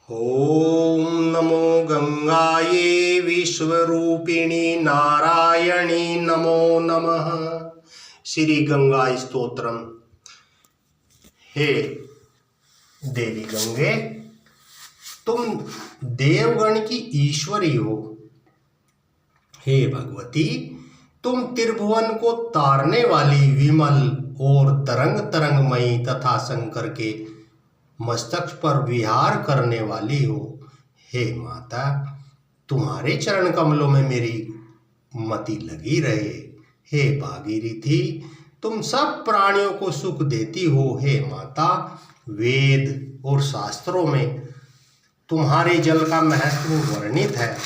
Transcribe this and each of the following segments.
ओम नमो गंगाये विश्वरूपिणी नारायणी नमो नमः। श्री गंगा स्तोत्रम। हे देवी गंगे, तुम देवगण की ईश्वरी हो। हे भगवती, तुम त्रिभुवन को तारने वाली विमल और तरंग तरंगमयी तथा शंकर के मस्तक पर विहार करने वाली हो। हे माता, तुम्हारे चरण कमलों में मेरी मति लगी रहे। हे भागीरथी, तुम सब प्राणियों को सुख देती हो। हे माता, वेद और शास्त्रों में तुम्हारे जल का महत्व वर्णित है।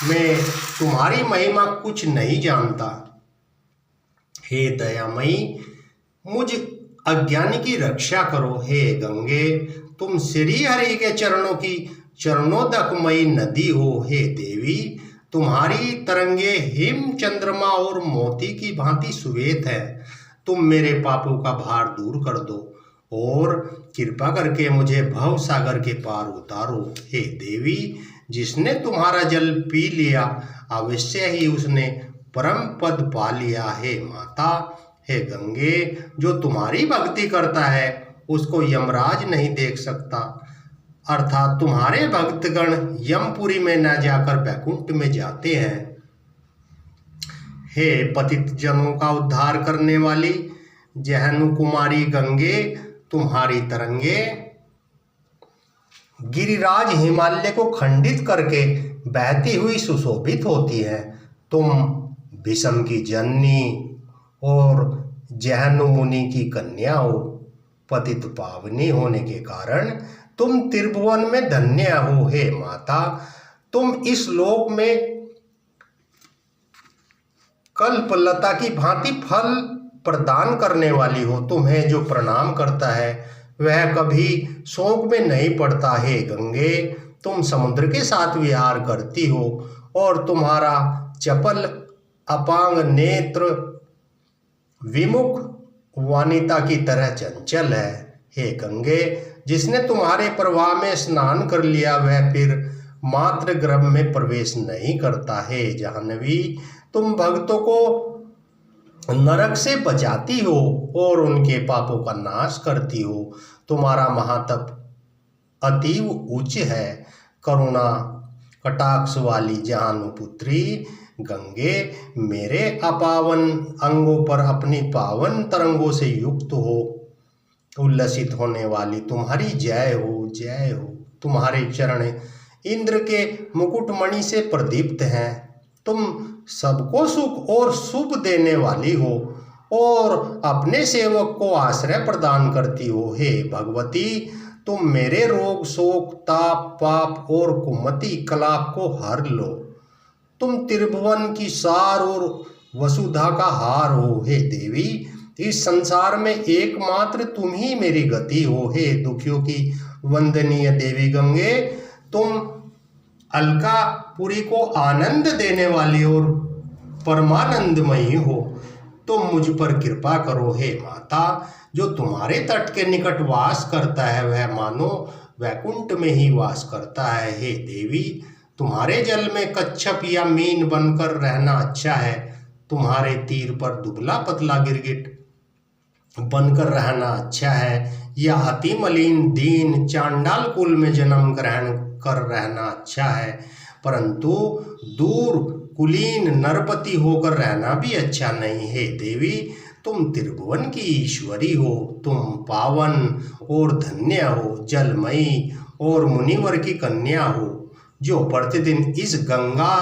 मैं तुम्हारी महिमा कुछ नहीं जानता। हे दयामयी, मुझ अज्ञानी की रक्षा करो। हे गंगे, तुम श्री हरि के चरणों की चरणोदकमयी नदी हो। हे देवी, तुम्हारी तरंगे हिम चंद्रमा और मोती की भांति श्वेत है। तुम मेरे पापों का भार दूर कर दो और कृपा करके मुझे भव सागर के पार उतारो। हे देवी, जिसने तुम्हारा जल पी लिया अवश्य ही उसने परम पद पा लिया। हे माता, हे गंगे, जो तुम्हारी भक्ति करता है उसको यमराज नहीं देख सकता, अर्थात तुम्हारे भक्तगण यमपुरी में न जाकर वैकुंठ में जाते हैं। हे पतित जनों का उद्धार करने वाली जहनु कुमारी गंगे, तुम्हारी तरंगे गिरिराज हिमालय को खंडित करके बहती हुई सुशोभित होती है। तुम विषम की जननी और जहनु मुनि की कन्या हो। पतित पावनी होने के कारण तुम त्रिभुवन में धन्य हो। हे माता, तुम इस लोक में कल्पलता की भांति फल प्रदान करने वाली हो। तुम्हें जो प्रणाम करता है वह कभी शोक में नहीं पड़ता। हे गंगे, तुम समुद्र के साथ विहार करती हो और तुम्हारा चपल अपांग नेत्र विमुख वानिता की तरह चंचल है। हे गंगे, जिसने तुम्हारे प्रवाह में स्नान कर लिया वह फिर मात्र गर्भ में प्रवेश नहीं करता। हे जाह्नवी, तुम भक्तों को नरक से बचाती हो और उनके पापों का नाश करती हो। तुम्हारा महातप अतीव उच्च है। करुणा कटाक्ष वाली जाह्नपुत्री गंगे, मेरे अपावन अंगों पर अपनी पावन तरंगों से युक्त हो उल्लसित होने वाली तुम्हारी जय हो, जय हो। तुम्हारे चरण इंद्र के मुकुटमणि से प्रदीप्त हैं। तुम सबको सुख और शुभ देने वाली हो और अपने सेवक को आश्रय प्रदान करती हो। हे भगवती, तुम मेरे रोग शोक ताप पाप और कुमति कलाप को हर लो। तुम त्रिभुवन की सार और वसुधा का हार हो। हे देवी, इस संसार में एकमात्र तुम ही मेरी गति हो। हे दुखियों की वंदनीय देवी गंगे, तुम अलकापुरी को आनंद देने वाली और परमानंदमयी हो। तुम मुझ पर कृपा करो। हे माता, जो तुम्हारे तट के निकट वास करता है वह मानो वैकुंठ में ही वास करता है। हे देवी, तुम्हारे जल में कच्छप या मीन बनकर रहना अच्छा है। तुम्हारे तीर पर दुबला पतला गिरगिट बनकर रहना अच्छा है या अति मलिन दीन चांडाल कुल में जन्म ग्रहण कर रहना अच्छा है, परंतु दूर कुलीन नरपति होकर रहना भी अच्छा नहीं। है देवी, तुम त्रिभुवन की ईश्वरी हो। तुम पावन और धन्य हो, जलमयी और मुनिवर की कन्या हो। जो प्रतिदिन इस गंगा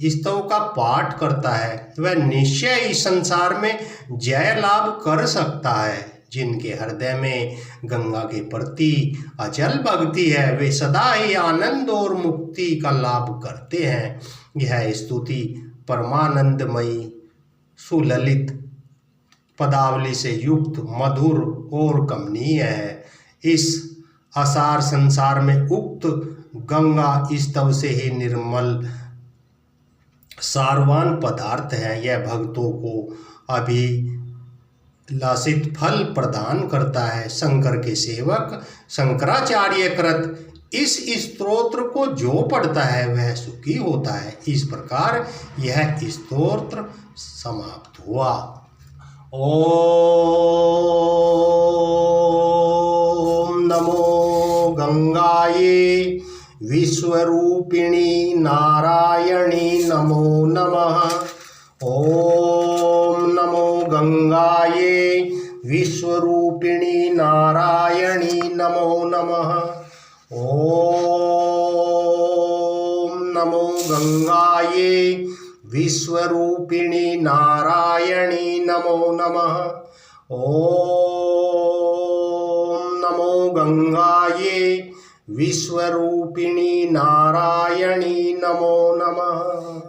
स्तव का पाठ करता है वह निश्चय इस संसार में जय लाभ कर सकता है। जिनके हृदय में गंगा के प्रति अचल भक्ति है वे सदा ही आनंद और मुक्ति का लाभ करते हैं। यह स्तुति परमानंदमयी सुललित पदावली से युक्त मधुर और कमनीय है। इस असार संसार में उक्त गंगा स्तव से ही निर्मल सारवान पदार्थ है। यह भक्तों को अभिलाषित फल प्रदान करता है। शंकर के सेवक शंकराचार्य कृत इस स्तोत्र को जो पढ़ता है वह सुखी होता है। इस प्रकार यह स्तोत्र समाप्त हुआ। ओम नमो गंगाये विश्वरूपिणी नारायणी नमो नमः। ओम नमो गंगाये विश्वरूपिणी नारायणी नमो नमः। ओम नमो गंगाये विश्वरूपिणी नारायणी नमो नमः। ओम नमो गंगाये विश्वरूपिणी नारायणी नमो नमः।